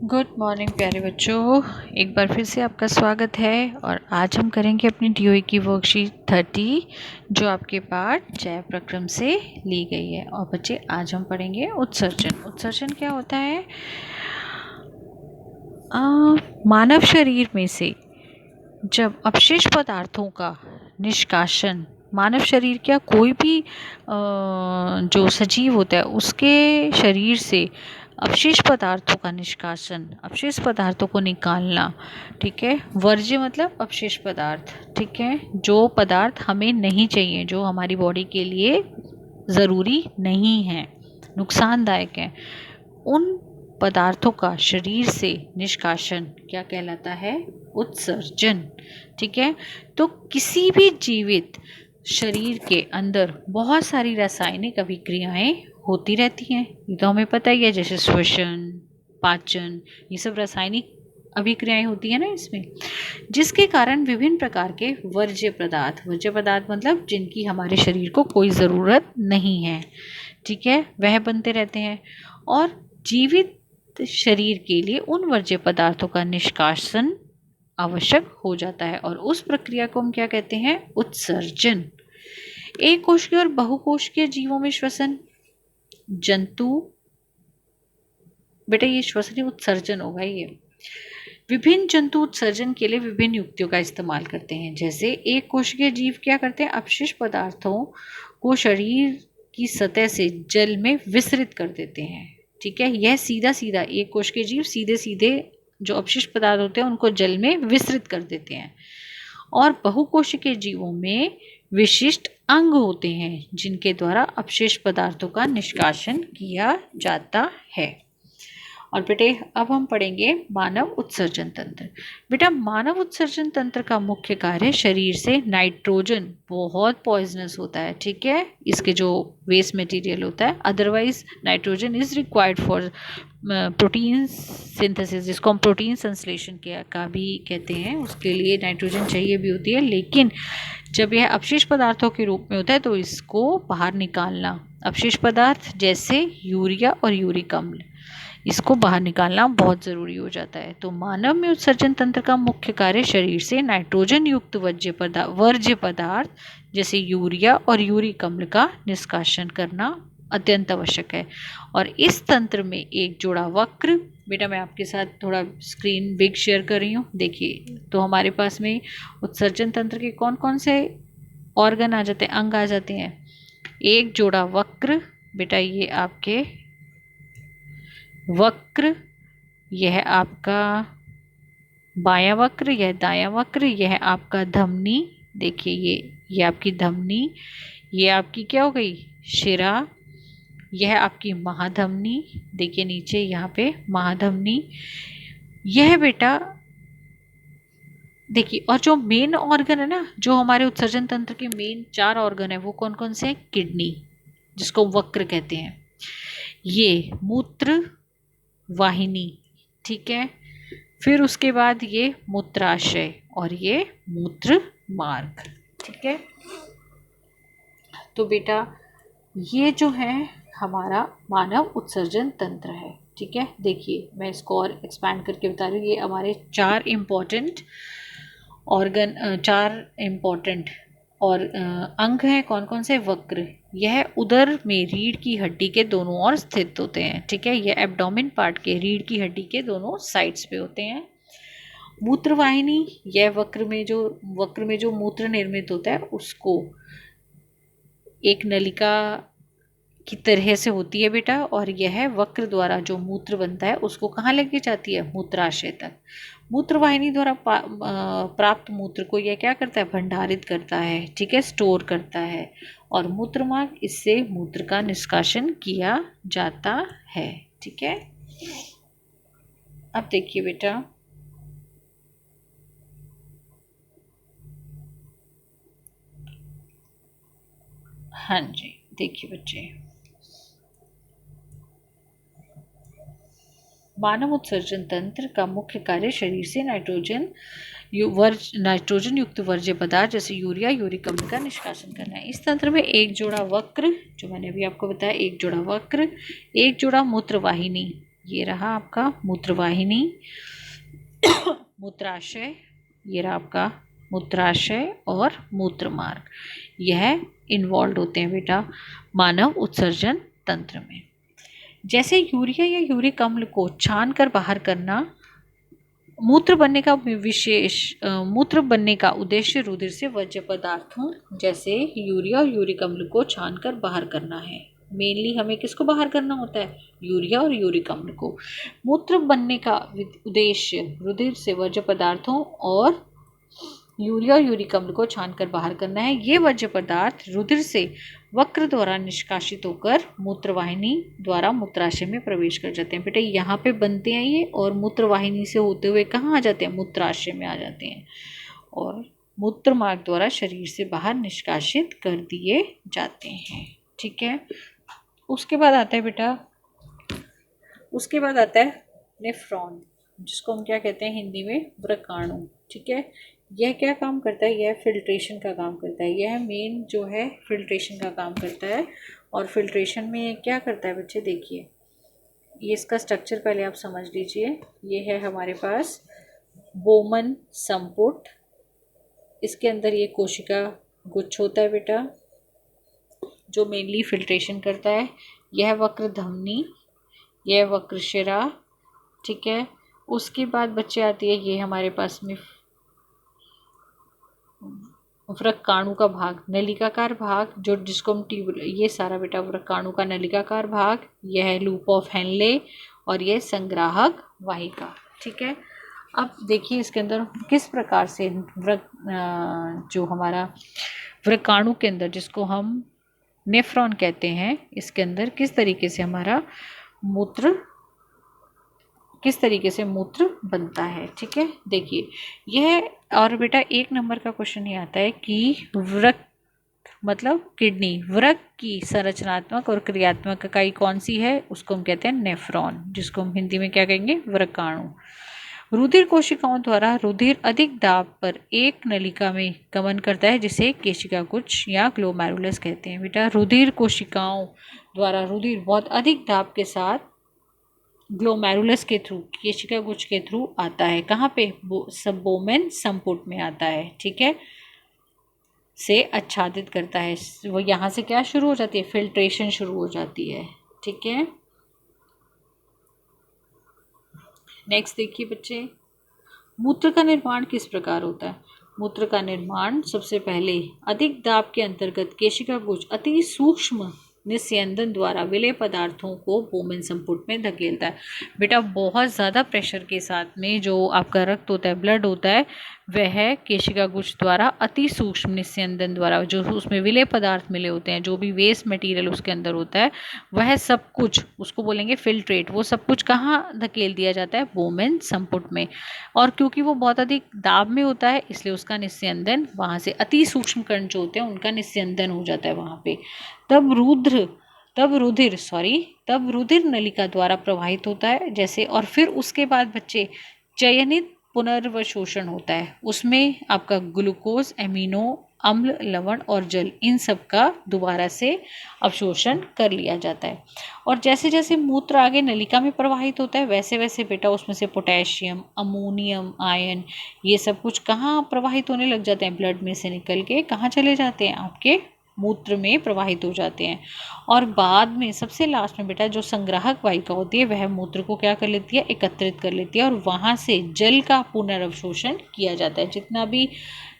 Good morning प्यारे बच्चों, एक बार फिर से आपका स्वागत है। और आज हम करेंगे अपनी डीओई की वर्कशीट 30 जो आपके पाठ जय प्रक्रम से ली गई है। और बच्चे आज हम पढ़ेंगे उत्सर्जन। उत्सर्जन क्या होता है? मानव शरीर में से जब अपशिष्ट पदार्थों का निष्कासन, मानव शरीर क्या कोई भी जो सजीव होता है उसके शरीर से अपशिष्ट पदार्थों का निष्कासन, अपशिष्ट पदार्थों को निकालना, ठीक है। वर्ज्य मतलब अपशिष्ट पदार्थ, ठीक है, जो पदार्थ हमें नहीं चाहिए, जो हमारी बॉडी के लिए ज़रूरी नहीं है, नुकसानदायक है, उन पदार्थों का शरीर से निष्कासन क्या कहलाता है? उत्सर्जन, ठीक है। तो किसी भी जीवित शरीर के अंदर बहुत सारी रासायनिक अभिक्रियाएं होती रहती हैं, ये तो हमें पता ही है, जैसे श्वसन, पाचन, ये सब रासायनिक अभिक्रियाएं होती है ना इसमें, जिसके कारण विभिन्न प्रकार के वर्ज्य पदार्थ मतलब जिनकी हमारे शरीर को कोई ज़रूरत नहीं है, ठीक है, वह बनते रहते हैं। और जीवित शरीर के लिए उन वर्ज्य पदार्थों का निष्कासन आवश्यक हो जाता है और उस प्रक्रिया को हम क्या कहते हैं? उत्सर्जन। एक कोशिकीय और बहुकोशिकीय जीवों में श्वसन जंतु, बेटा ये श्वसन उत्सर्जन होगा। ये विभिन्न जंतु उत्सर्जन के लिए विभिन्न युक्तियों का इस्तेमाल करते हैं। जैसे एक कोशिकीय जीव क्या करते हैं? अपशिष्ट पदार्थों को शरीर की सतह से जल में विसरित कर देते हैं, ठीक है। यह सीधा सीधा एक कोशिकीय जीव सीधे सीधे जो अपशिष्ट पदार्थ होते हैं उनको जल में विसरित कर देते हैं। और बहुकोशिकीय जीवों में विशिष्ट अंग होते हैं जिनके द्वारा अपशिष्ट पदार्थों का निष्कासन किया जाता है। और बेटे अब हम पढ़ेंगे मानव उत्सर्जन तंत्र। बेटा मानव उत्सर्जन तंत्र का मुख्य कार्य शरीर से नाइट्रोजन, बहुत पॉइजनस होता है, ठीक है, इसके जो वेस्ट मटेरियल होता है, otherwise nitrogen is required for protein synthesis, जिसको हम प्रोटीन संश्लेषण का भी कहते हैं, उसके लिए नाइट्रोजन चाहिए भी होती है। लेकिन जब यह अपशिष्ट पदार्थों के रूप में होता है तो इसको बाहर निकालना, अपशिष्ट पदार्थ जैसे यूरिया और यूरिक अम्ल, इसको बाहर निकालना बहुत ज़रूरी हो जाता है। तो मानव में उत्सर्जन तंत्र का मुख्य कार्य शरीर से नाइट्रोजन युक्त वर्ज्य पदार्थ जैसे यूरिया और यूरिक अम्ल का निष्कासन करना अत्यंत आवश्यक है। और इस तंत्र में एक जोड़ा वक्र, बेटा मैं आपके साथ थोड़ा स्क्रीन बिग शेयर कर रही हूँ, देखिए। तो हमारे पास में उत्सर्जन तंत्र के कौन कौन से ऑर्गन आ जाते हैं, अंग आ जाते हैं। एक जोड़ा वक्र, बेटा ये आपके वक्र, यह आपका बायां वक्र, यह दायां वक्र, यह आपका धमनी, देखिए ये आपकी धमनी, ये आपकी क्या हो गई? शिरा, यह आपकी महाधमनी, देखिए नीचे यहाँ पे महाधमनी, यह बेटा देखिए। और जो मेन ऑर्गन है ना, जो हमारे उत्सर्जन तंत्र के मेन 4 ऑर्गन है, वो कौन कौन से हैं? किडनी, जिसको वक्र कहते हैं, ये मूत्र वाहिनी, ठीक है, फिर उसके बाद ये मूत्राशय और ये मूत्र मार्ग, ठीक है। तो बेटा ये जो है हमारा मानव उत्सर्जन तंत्र है, ठीक है। देखिए मैं इसको और एक्सपैंड करके बता रही हूँ, ये हमारे 4 इम्पोर्टेंट ऑर्गन, 4 इम्पोर्टेंट और अंग हैं। कौन कौन से? वक्र, यह उदर में रीढ़ की हड्डी के दोनों ओर स्थित होते हैं, ठीक है, यह एब्डोमेन पार्ट के रीढ़ की हड्डी के दोनों साइड्स पे होते हैं। मूत्रवाहिनी, यह वक्र में जो मूत्र निर्मित होता है उसको एक नलिका की तरह से होती है बेटा, और यह वक्र द्वारा जो मूत्र बनता है उसको कहाँ लेके जाती है? मूत्राशय तक। मूत्रवाहिनी द्वारा प्राप्त मूत्र को यह क्या करता है? भंडारित करता है, ठीक है, स्टोर करता है। और मूत्रमार्ग, इससे मूत्र का निष्कासन किया जाता है, ठीक है। अब देखिए बेटा, हाँ जी, देखिए बच्चे, मानव उत्सर्जन तंत्र का मुख्य कार्य शरीर से नाइट्रोजन युक्त वर्ज्य पदार्थ जैसे यूरिया, यूरिक अम्ल का निष्कासन करना है। इस तंत्र में एक जोड़ा वक्र, जो मैंने अभी आपको बताया, एक जोड़ा वक्र, एक जोड़ा मूत्रवाहिनी, ये रहा आपका मूत्रवाहिनी, मूत्राशय, ये रहा आपका मूत्राशय और मूत्रमार्ग, यह इन्वॉल्व होते हैं बेटा मानव उत्सर्जन तंत्र में। जैसे यूरिया या यूरिक अम्ल को छान कर बाहर करना, मूत्र बनने का उद्देश्य रुधिर से वर्ज्य पदार्थों जैसे यूरिया और यूरिक अम्ल को छान कर बाहर करना है। मेनली हमें किसको बाहर करना होता है? यूरिया और यूरिक अम्ल को। मूत्र बनने का उद्देश्य रुधिर से वर्ज्य पदार्थों और यूरिया और यूरिक अम्ल को छानकर बाहर करना है। ये वर्ज्य पदार्थ रुधिर से वक्र द्वारा निष्कासित होकर मूत्रवाहिनी द्वारा मूत्राशय में प्रवेश कर जाते हैं। बेटा यहाँ पे बनते हैं ये, और मूत्रवाहिनी से होते हुए कहाँ आ जाते हैं? मूत्राशय में आ जाते हैं, और मूत्र मार्ग द्वारा शरीर से बाहर निष्कासित कर दिए जाते हैं। ठीक है, उसके बाद आता है बेटा, उसके बाद आता है नेफ्रॉन, जिसको हम क्या कहते हैं हिंदी में? व्रकाणु। ठीक है, यह क्या काम करता है? यह फिल्ट्रेशन का काम करता है। यह मेन जो है फिल्ट्रेशन का काम करता है। और फिल्ट्रेशन में क्या करता है बच्चे? देखिए, ये इसका स्ट्रक्चर पहले आप समझ लीजिए। ये है हमारे पास बोमन संपुट, इसके अंदर ये कोशिका गुच्छ होता है बेटा, जो मेनली फिल्ट्रेशन करता है। यह वक्र धमनी, यह वक्र शिरा। ठीक है, उसके बाद बच्चे आती है ये हमारे पास में व्रकाणु का भाग, नलिकाकार भाग, जो जिसको हम ट्यूब, ये सारा बेटा व्रकाणु का नलिकाकार भाग, यह है लूप ऑफ हेनले, और यह संग्राहक वाहिका। ठीक है, अब देखिए इसके अंदर किस प्रकार से जो हमारा व्रकाणु के अंदर, जिसको हम नेफ्रॉन कहते हैं, इसके अंदर किस तरीके से हमारा मूत्र, किस तरीके से मूत्र बनता है। ठीक है, देखिए यह, और बेटा 1 नंबर का क्वेश्चन ये आता है कि वृक्क मतलब किडनी, वृक्क की संरचनात्मक और क्रियात्मक इकाई कौन सी है? उसको हम कहते हैं नेफ्रॉन, जिसको हम हिंदी में क्या कहेंगे? व्रकाणु। रुधिर कोशिकाओं द्वारा रुधिर अधिक दाब पर एक नलिका में गमन करता है, जिसे केशिका गुच्छ या ग्लोमेरुलस कहते हैं। बेटा रुधिर कोशिकाओं द्वारा रुधिर बहुत अधिक दाब के साथ ग्लोमेरुलस के थ्रू, केशिका गुच्छ के थ्रू आता है। कहाँ पे? सबोमेन संपुट में आता है। ठीक है, से आच्छादित करता है। वो यहाँ से क्या शुरू हो जाती है? फिल्ट्रेशन शुरू हो जाती है। ठीक है, नेक्स्ट देखिए बच्चे, मूत्र का निर्माण किस प्रकार होता है? मूत्र का निर्माण सबसे पहले अधिक दाब के अंतर्गत केशिका गुच्छ अति सूक्ष्म निस्यंदन द्वारा विलेय पदार्थों को बोमेन संपुट में धकेलता है। बेटा बहुत ज़्यादा प्रेशर के साथ में जो आपका रक्त होता है, ब्लड होता है, वह केशिका गुच्छ द्वारा अति सूक्ष्म निस्यंदन द्वारा, जो उसमें विलेय पदार्थ मिले होते हैं, जो भी वेस्ट मटेरियल उसके अंदर होता है, वह सब कुछ, उसको बोलेंगे फिल्ट्रेट, वो सब कुछ कहाँ धकेल दिया जाता है? बोमेन संपुट में। और क्योंकि वो बहुत अधिक दाब में होता है, इसलिए उसका निस्यंदन वहाँ से, अति सूक्ष्म कण जो होते हैं उनका निस्यंदन हो जाता है वहाँ पे। तब रुधिर नलिका द्वारा प्रवाहित होता है, जैसे, और फिर उसके बाद बच्चे चयनित पुनर्वशोषण होता है। उसमें आपका ग्लूकोज, एमिनो अम्ल, लवण और जल, इन सब का दोबारा से अवशोषण कर लिया जाता है। और जैसे जैसे मूत्र आगे नलिका में प्रवाहित होता है, वैसे वैसे बेटा उसमें से पोटेशियम, अमोनियम, आयन, ये सब कुछ कहाँ प्रवाहित होने लग जाते हैं? ब्लड में से निकल के कहाँ चले जाते हैं? आपके मूत्र में प्रवाहित हो जाते हैं। और बाद में सबसे लास्ट में बेटा जो संग्राहक वाहिका होती है, वह मूत्र को क्या कर लेती है? एकत्रित कर लेती है, और वहाँ से जल का पुनर्अवशोषण किया जाता है। जितना भी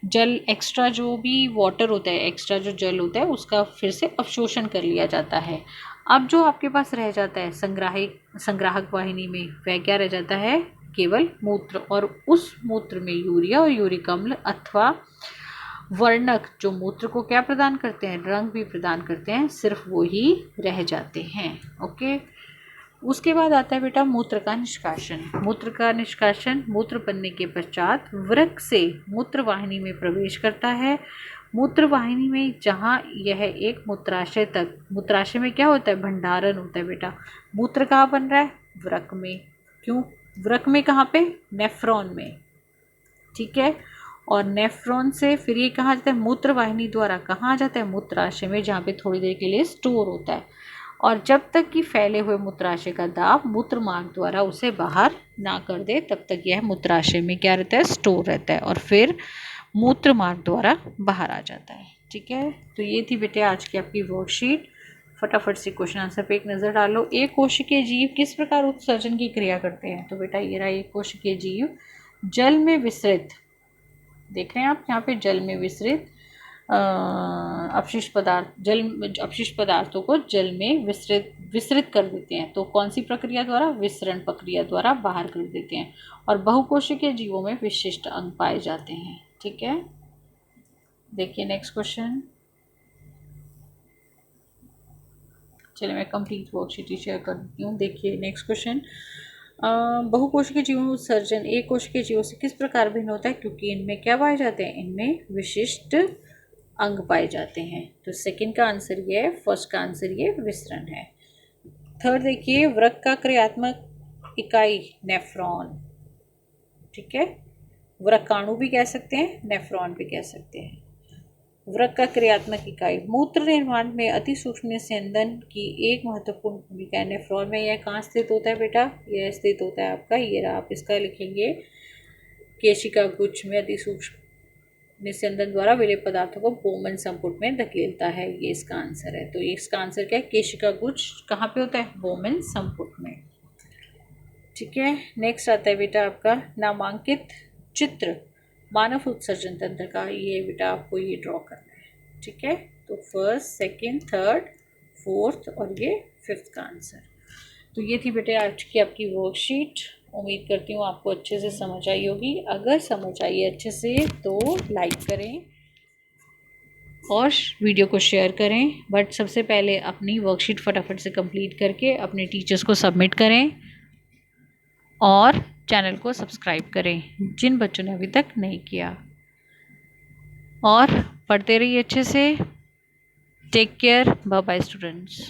जल, एक्स्ट्रा जो भी वाटर होता है, एक्स्ट्रा जो जल होता है, उसका फिर से अवशोषण कर लिया जाता है। अब जो आपके पास रह जाता है संग्राहक वाहिनी में, वह क्या रह जाता है? केवल मूत्र, और उस मूत्र में यूरिया और यूरिक अम्ल अथवा वर्णक जो मूत्र को क्या प्रदान करते हैं? रंग भी प्रदान करते हैं, सिर्फ वो ही रह जाते हैं। ओके, उसके बाद आता है बेटा मूत्र का निष्कासन। मूत्र का निष्कासन मूत्र बनने के पश्चात वृक्क से मूत्रवाहिनी में प्रवेश करता है। मूत्रवाहिनी में जहाँ यह एक मूत्राशय तक, मूत्राशय में क्या होता है? भंडारण होता है बेटा। मूत्र कहाँ बन रहा है? वृक्क में। क्यों वृक्क में? कहाँ पे? नेफ्रॉन में। ठीक है, और नेफ्रॉन से फिर ये कहाँ जाता है? मूत्रवाहिनी द्वारा कहाँ जाता है? मूत्राशय में, जहाँ पे थोड़ी देर के लिए स्टोर होता है। और जब तक कि फैले हुए मूत्राशय का दाब मूत्र मार्ग द्वारा उसे बाहर ना कर दे तब तक यह मूत्राशय में क्या रहता है, स्टोर रहता है और फिर मूत्र मार्ग द्वारा बाहर आ जाता है। ठीक है, तो ये थी बेटे आज की आपकी वर्कशीट। फटाफट से क्वेश्चन आंसर पे एक नज़र डालो। एक कोशिकीय जीव किस प्रकार उत्सर्जन की क्रिया करते हैं? तो बेटा ये रहा एक कोशिकीय जीव जल में विसरित, देख रहे हैं आप यहाँ पे जल में विसरित अपशिष्ट पदार्थों को जल में विसरित कर देते हैं। तो कौन सी प्रक्रिया द्वारा? विसरण प्रक्रिया द्वारा बाहर कर देते हैं। और बहुकोशिकीय जीवों में विशिष्ट अंग पाए जाते हैं। ठीक है, देखिए नेक्स्ट क्वेश्चन। चलिए मैं कंप्लीट वर्कशीट शेयर कर देती हूँ। देखिए नेक्स्ट क्वेश्चन, बहुकोशिकीय जीवों में उत्सर्जन एक कोशिकीय जीवों से किस प्रकार भिन्न होता है? क्योंकि इनमें क्या पाए जाते हैं? इनमें विशिष्ट अंग पाए जाते हैं। तो सेकंड का आंसर ये है, फर्स्ट का आंसर ये विसरण है। थर्ड देखिए, वृक्क का क्रियात्मक इकाई नेफ्रॉन। ठीक है, वृक्काणु भी कह सकते हैं, नेफ्रॉन भी कह सकते हैं। वृक्क का क्रियात्मक इकाई मूत्र निर्माण में अति सूक्ष्म निस्यंदन की एक महत्वपूर्ण भूमिका है। नेफ्रॉन में यह कहाँ स्थित होता है बेटा? यह स्थित होता है आपका, ये रहा, आप इसका लिखेंगे केशिका गुच्छ में अति सूक्ष्म निस्यंदन द्वारा विलेय पदार्थों को बोमन संपुट में धकेलता है। ये इसका आंसर है। तो इसका आंसर क्या है? केशिका गुच्छ कहाँ पे होता है? बोमन संपुट में। ठीक है, नेक्स्ट आता है बेटा आपका नामांकित चित्र मानव उत्सर्जन तंत्र का। ये बेटा आपको ये ड्रॉ करना है। ठीक है, तो फर्स्ट, सेकंड, थर्ड, फोर्थ और ये फिफ्थ का आंसर। तो ये थी बेटे आज की आपकी वर्कशीट। उम्मीद करती हूँ आपको अच्छे से समझ आई होगी। अगर समझ आई अच्छे से तो लाइक करें और वीडियो को शेयर करें। बट सबसे पहले अपनी वर्कशीट फटाफट से कंप्लीट करके अपने टीचर्स को सबमिट करें और चैनल को सब्सक्राइब करें जिन बच्चों ने अभी तक नहीं किया। और पढ़ते रहिए अच्छे से। Take care, bye bye students.